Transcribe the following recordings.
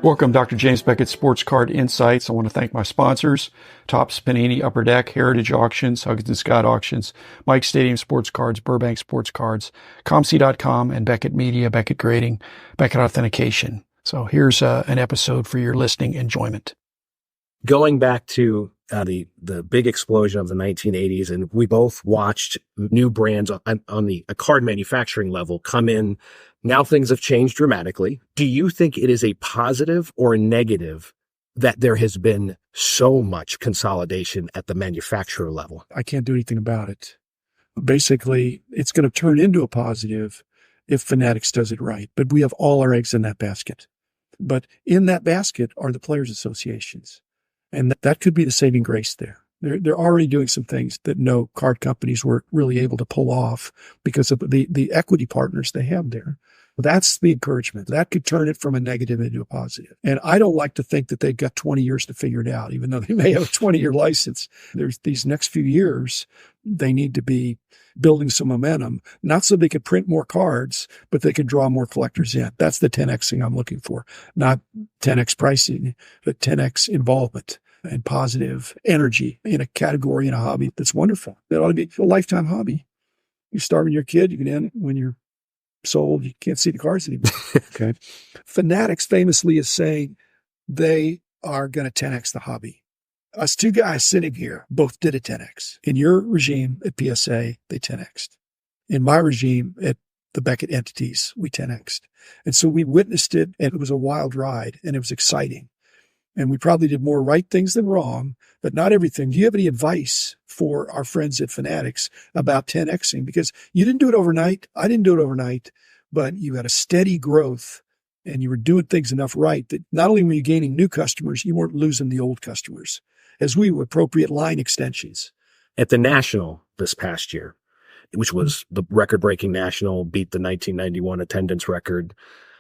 Welcome, Dr. James Beckett, Sports Card Insights. I want to thank my sponsors, Topps, Panini, Upper Deck, Heritage Auctions, Huggins & Scott Auctions, Mike Stadium Sports Cards, Burbank Sports Cards, ComC.com, and Beckett Media, Beckett Grading, Beckett Authentication. So here's an episode for your listening enjoyment. Going back to the big explosion of the 1980s, and we both watched new brands on the card manufacturing level come in. Now things have changed dramatically. Do you think it is a positive or a negative that there has been so much consolidation at the manufacturer level? I can't do anything about it. Basically, it's going to turn into a positive if Fanatics does it right. But we have all our eggs in that basket. But in that basket are the players' associations. And that could be the saving grace there. They're already doing some things that no card companies were really able to pull off because of the equity partners they have there. That's the encouragement. That could turn it from a negative into a positive. And I don't like to think that they've got 20 years to figure it out, even though they may have a 20-year license. There's these next few years, they need to be building some momentum, not so they could print more cards, but they could draw more collectors in. That's the 10Xing I'm looking for, not 10X pricing, but 10X involvement and positive energy in a category, in a hobby that's wonderful. That ought to be a lifetime hobby. You're starving your kid, you can end it when you're sold, you can't see the cards anymore. Okay. Fanatics famously is saying they are going to 10X the hobby. Us two guys sitting here both did a 10X. In your regime at PSA, they 10X'd. In my regime at the Beckett entities, we 10X'd. And so we witnessed it, and it was a wild ride, and it was exciting. And we probably did more right things than wrong, but not everything. Do you have any advice for our friends at Fanatics about 10Xing? Because you didn't do it overnight. I didn't do it overnight, but you had a steady growth and you were doing things enough right that not only were you gaining new customers, you weren't losing the old customers as we were appropriate line extensions. At the National this past year, which was the record-breaking National, beat the 1991 attendance record,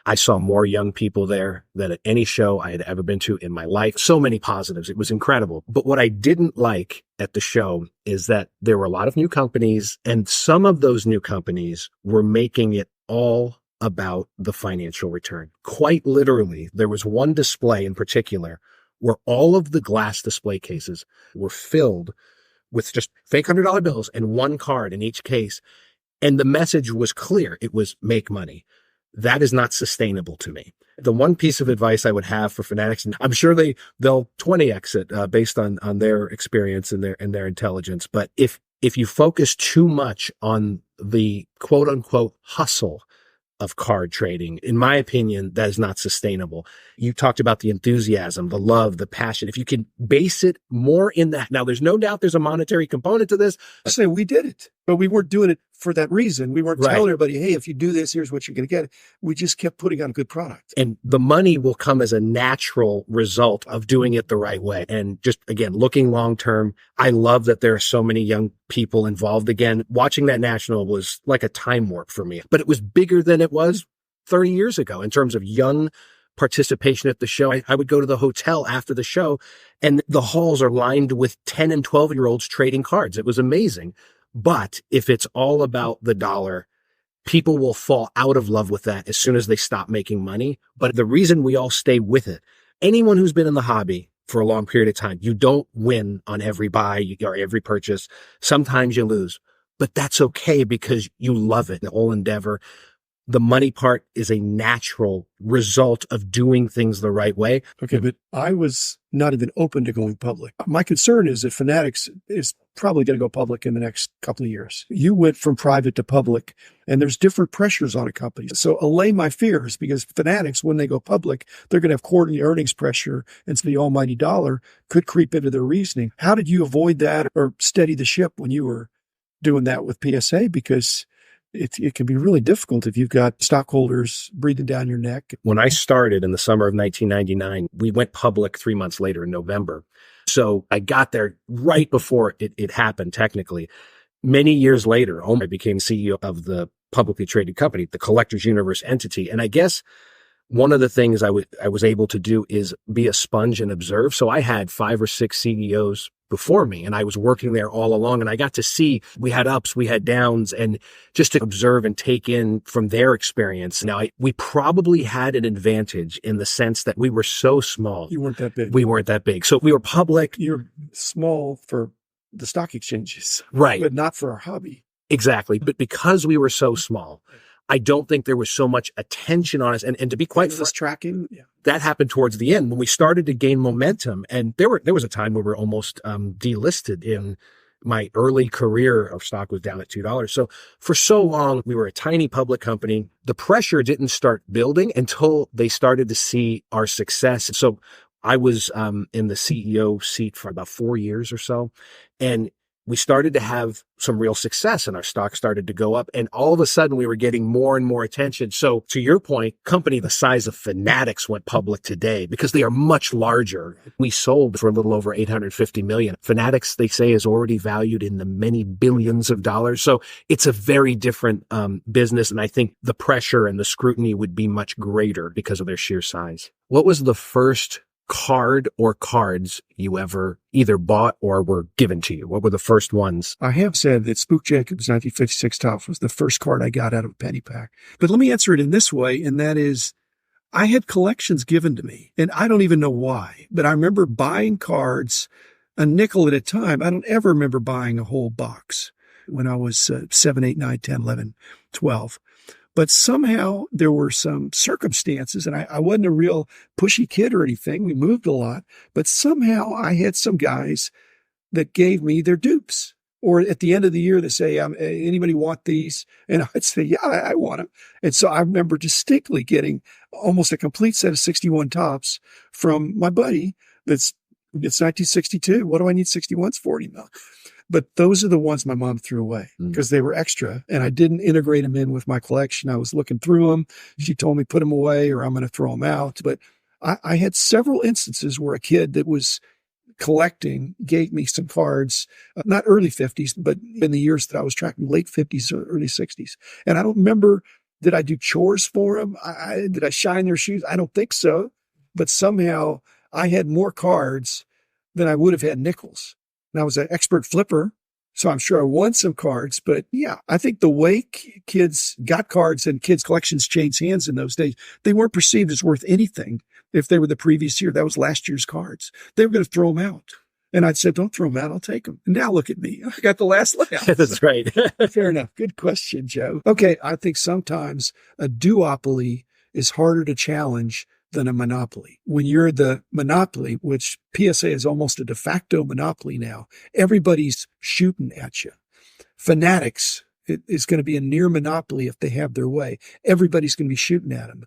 I saw more young people there than at any show I had ever been to in my life. So many positives. It was incredible. But what I didn't like at the show is that there were a lot of new companies, and some of those new companies were making it all about the financial return. Quite literally, there was one display in particular where all of the glass display cases were filled with just fake $100 bills and one card in each case. And the message was clear. It was make money. That is not sustainable to me. The one piece of advice I would have for Fanatics, and I'm sure they'll 20X it based on their experience and their intelligence. But if you focus too much on the quote unquote hustle of card trading, in my opinion, that is not sustainable. You talked about the enthusiasm, the love, the passion. If you can base it more in that. Now, there's no doubt there's a monetary component to this. I say we did it, but we weren't doing it for that reason. We weren't telling everybody, hey, if you do this, here's what you're going to get. We just kept putting out a good product. And the money will come as a natural result of doing it the right way. And just, again, looking long term, I love that there are so many young people involved. Again, watching that National was like a time warp for me, but it was bigger than it was 30 years ago in terms of young participation at the show. I would go to the hotel after the show, and the halls are lined with 10 and 12-year-olds trading cards. It was amazing. But if it's all about the dollar, people will fall out of love with that as soon as they stop making money. But the reason we all stay with it, anyone who's been in the hobby for a long period of time, you don't win on every buy or every purchase. Sometimes you lose, but that's okay because you love it, the whole endeavor. The money part is a natural result of doing things the right way. Okay, but I was not even open to going public. My concern is that Fanatics is probably going to go public in the next couple of years. You went from private to public, and there's different pressures on a company. So allay my fears, because Fanatics, when they go public, they're going to have quarterly earnings pressure, and so the almighty dollar could creep into their reasoning. How did you avoid that or steady the ship when you were doing that with PSA? Because it can be really difficult if you've got stockholders breathing down your neck. When I started in the summer of 1999, we went public 3 months later in November. So I got there right before it happened, technically. Many years later, I became CEO of the publicly traded company, the Collectors Universe entity. And I guess one of the things I was able to do is be a sponge and observe. So I had 5 or 6 CEOs before me, and I was working there all along, and I got to see we had ups, we had downs, and just to observe and take in from their experience. Now, we probably had an advantage in the sense that we were so small. You weren't that big. We weren't that big. So we were public. You're small for the stock exchanges. Right. But not for our hobby. Exactly. But because we were so small, I don't think there was so much attention on us. And to be quite frank, tracking, that happened towards the end when we started to gain momentum. And there was a time where we were almost delisted in my early career of stock was down at $2. So for so long, we were a tiny public company. The pressure didn't start building until they started to see our success. So I was in the CEO seat for about 4 years or so. And we started to have some real success and our stock started to go up. And all of a sudden we were getting more and more attention. So to your point, company the size of Fanatics went public today because they are much larger. We sold for a little over 850 million. Fanatics, they say, is already valued in the many billions of dollars. So it's a very different business. And I think the pressure and the scrutiny would be much greater because of their sheer size. What was the first card or cards you ever either bought or were given to you? What were the first ones? I have said that Spook Jacobs 1956 Topps was the first card I got out of a penny pack. But let me answer it in this way, and that is, I had collections given to me, and I don't even know why, but I remember buying cards a nickel at a time. I don't ever remember buying a whole box when I was 7, 8, 9, 10, 11, 12. But somehow there were some circumstances, and I wasn't a real pushy kid or anything. We moved a lot, but somehow I had some guys that gave me their dupes. Or at the end of the year, they say, anybody want these? And I'd say, yeah, I want them. And so I remember distinctly getting almost a complete set of 61 Topps from my buddy. It's 1962. What do I need 61s for? But those are the ones my mom threw away because they were extra and I didn't integrate them in with my collection. I was looking through them. She told me put them away or I'm going to throw them out. But I had several instances where a kid that was collecting gave me some cards, not early 50s, but in the years that I was tracking, late 50s or early 60s. And I don't remember, did I do chores for them? Did I shine their shoes? I don't think so. But somehow I had more cards than I would have had nickels. And I was an expert flipper, so I'm sure I won some cards. But yeah, I think the way kids got cards and kids' collections changed hands in those days, they weren't perceived as worth anything if they were the previous year. That was last year's cards. They were going to throw them out. And I'd say, don't throw them out. I'll take them. And now look at me. I got the last layout. That's right. Fair enough. Good question, Joe. Okay. I think sometimes a duopoly is harder to challenge than a monopoly. When you're the monopoly, which PSA is almost a de facto monopoly now, everybody's shooting at you. Fanatics is going to be a near monopoly if they have their way. Everybody's going to be shooting at them.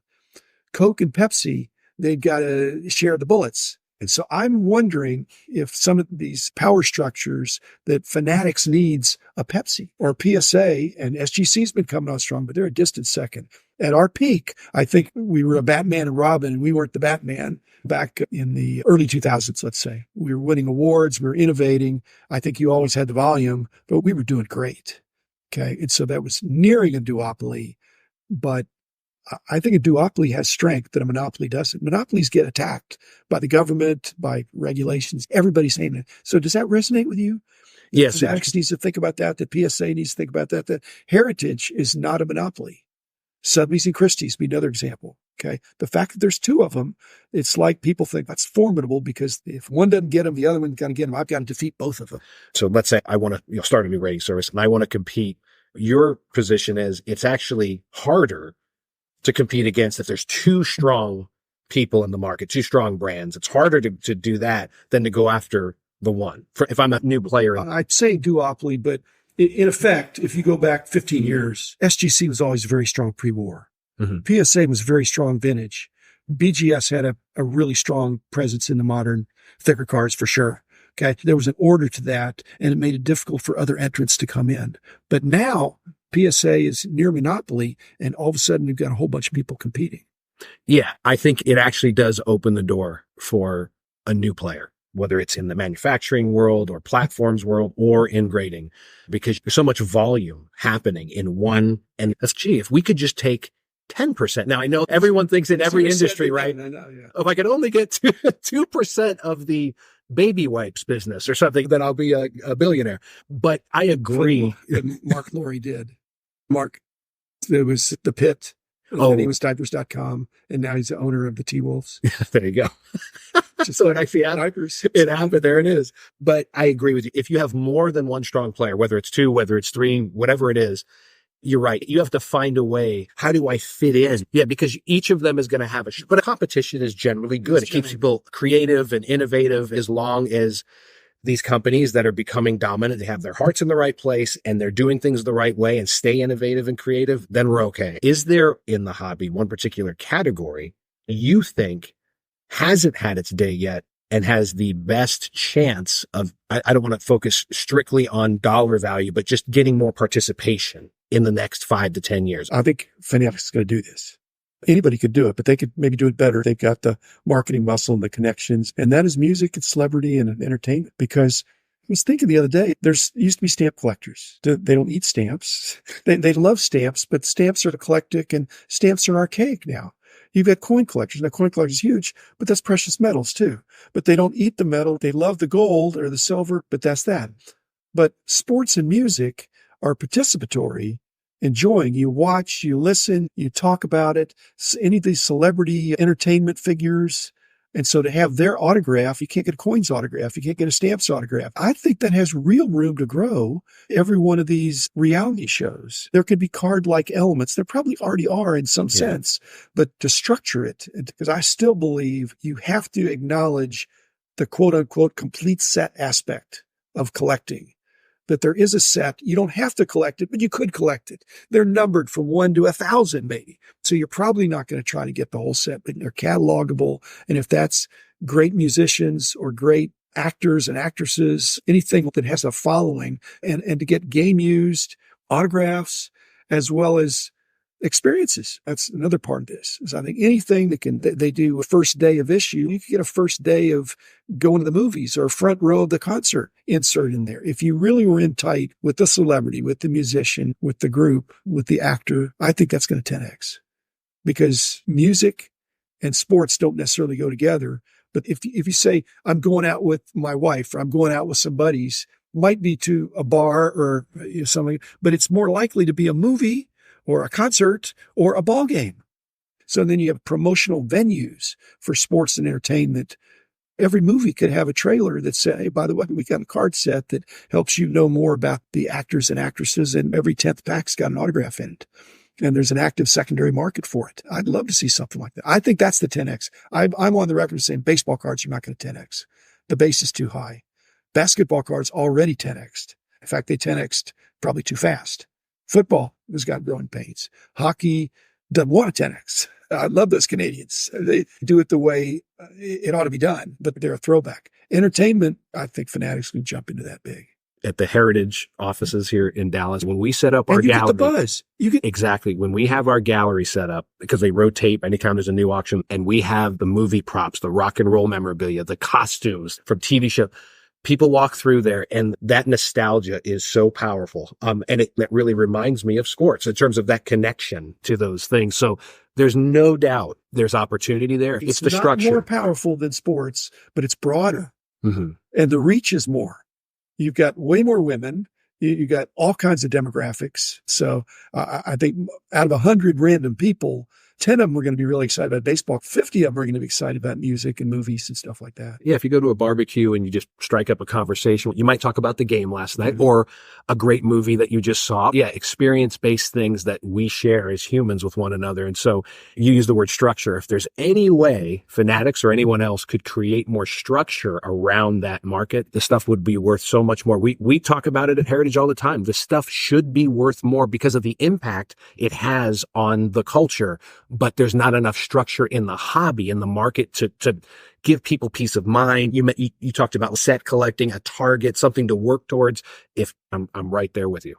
Coke and Pepsi, they've got to share the bullets. And so I'm wondering if some of these power structures that Fanatics needs a Pepsi or PSA, and SGC's been coming on strong, but they're a distant second. At our peak, I think we were a Batman and Robin, and we weren't the Batman back in the early 2000s, let's say. We were winning awards. We were innovating. I think you always had the volume, but we were doing great. Okay. And so that was nearing a duopoly, but I think a duopoly has strength that a monopoly doesn't. Monopolies get attacked by the government, by regulations. Everybody's saying it. So does that resonate with you? Yes. Fanatics needs to think about that. The PSA needs to think about that. That Heritage is not a monopoly. Sotheby's and Christie's be another example. Okay. The fact that there's two of them, it's like people think that's formidable because if one doesn't get them, the other one's got to get them. I've got to defeat both of them. So let's say I want to start a new rating service and I want to compete. Your position is it's actually harder to compete against if there's two strong people in the market, two strong brands. It's harder to do that than to go after the one. If I'm a new player. I'd say duopoly, but in effect, if you go back 15 years, SGC was always very strong pre-war. Mm-hmm. PSA was very strong vintage. BGS had a really strong presence in the modern thicker cards for sure. Okay. There was an order to that and it made it difficult for other entrants to come in. But now PSA is near monopoly and all of a sudden we've got a whole bunch of people competing. Yeah. I think it actually does open the door for a new player, whether it's in the manufacturing world or platforms world or in grading, because there's so much volume happening in one. And that's, if we could just take 10%. Now I know everyone thinks in every industry, right? I know, yeah. If I could only get 2% of the baby wipes business or something, then I'll be a billionaire. But I agree. Mark Laurie did. Mark, it was The Pit. Oh. And he was diapers.com, and now he's the owner of the T-Wolves. There you go. So it actually diapers. It happened. There it is. But I agree with you. If you have more than one strong player, whether it's two, whether it's three, whatever it is, you're right. You have to find a way. How do I fit in? Yeah, because each of them is going to have but a competition is generally good. It keeps people creative and innovative as long as these companies that are becoming dominant, they have their hearts in the right place and they're doing things the right way and stay innovative and creative, then we're okay. Is there in the hobby one particular category you think hasn't had its day yet and has the best chance of, I don't want to focus strictly on dollar value, but just getting more participation in the next 5 to 10 years? I think Fanatics is going to do this. Anybody could do it, but they could maybe do it better. They've got the marketing muscle and the connections, and that is music and celebrity and entertainment. Because I was thinking the other day, used to be stamp collectors. They don't eat stamps. They love stamps, but stamps are eclectic and stamps are archaic now. You've got coin collectors. Now, coin collectors is huge, but that's precious metals too. But they don't eat the metal. They love the gold or the silver, but that's that. But sports and music are participatory, enjoying. You watch, you listen, you talk about it. Any of these celebrity entertainment figures. And so to have their autograph, you can't get a coin's autograph. You can't get a stamp's autograph. I think that has real room to grow. Every one of these reality shows, there could be card-like elements. There probably already are in some sense, but to structure it, because I still believe you have to acknowledge the quote unquote complete set aspect of collecting. That there is a set. You don't have to collect it, but you could collect it. They're numbered from 1 to 1,000 maybe. So you're probably not going to try to get the whole set, but they're catalogable. And if that's great musicians or great actors and actresses, anything that has a following and to get game used autographs as well as experiences. That's another part of this. Is I think anything they do a first day of issue, you can get a first day of going to the movies or a front row of the concert insert in there. If you really were in tight with the celebrity, with the musician, with the group, with the actor, I think that's going to 10x because music and sports don't necessarily go together. But if you say, I'm going out with my wife or I'm going out with some buddies, might be to a bar or something, but it's more likely to be a movie or a concert, or a ball game. So then you have promotional venues for sports and entertainment. Every movie could have a trailer that says, hey, by the way, we got a card set that helps you know more about the actors and actresses, and every 10th pack's got an autograph in it. And there's an active secondary market for it. I'd love to see something like that. I think that's the 10X. I'm on the record saying baseball cards, you're not going to 10X. The base is too high. Basketball cards already 10X'd. In fact, they 10X'd probably too fast. Football has got growing pains. Hockey doesn't want a 10X. I love those Canadians. They do it the way it ought to be done, but they're a throwback. Entertainment, I think Fanatics can jump into that big. At the Heritage offices here in Dallas, when we set up our gallery. Get the buzz. Exactly. When we have our gallery set up, because they rotate anytime there's a new auction, and we have the movie props, the rock and roll memorabilia, the costumes from TV show. People walk through there and that nostalgia is so powerful. And it really reminds me of sports in terms of that connection to those things. So there's no doubt there's opportunity there. It's the structure. It's not more powerful than sports, but it's broader. Mm-hmm. And the reach is more. You've got way more women. You got all kinds of demographics. So I think out of 100 random people, 10 of them are going to be really excited about baseball. 50 of them are going to be excited about music and movies and stuff like that. Yeah, if you go to a barbecue and you just strike up a conversation, you might talk about the game last night or a great movie that you just saw. Yeah, experience-based things that we share as humans with one another. And so you use the word structure. If there's any way Fanatics or anyone else could create more structure around that market, the stuff would be worth so much more. We talk about it at Heritage all the time. The stuff should be worth more because of the impact it has on the culture. But there's not enough structure in the hobby, in the market to give people peace of mind. You talked about set collecting, a target, something to work towards. If I'm right there with you.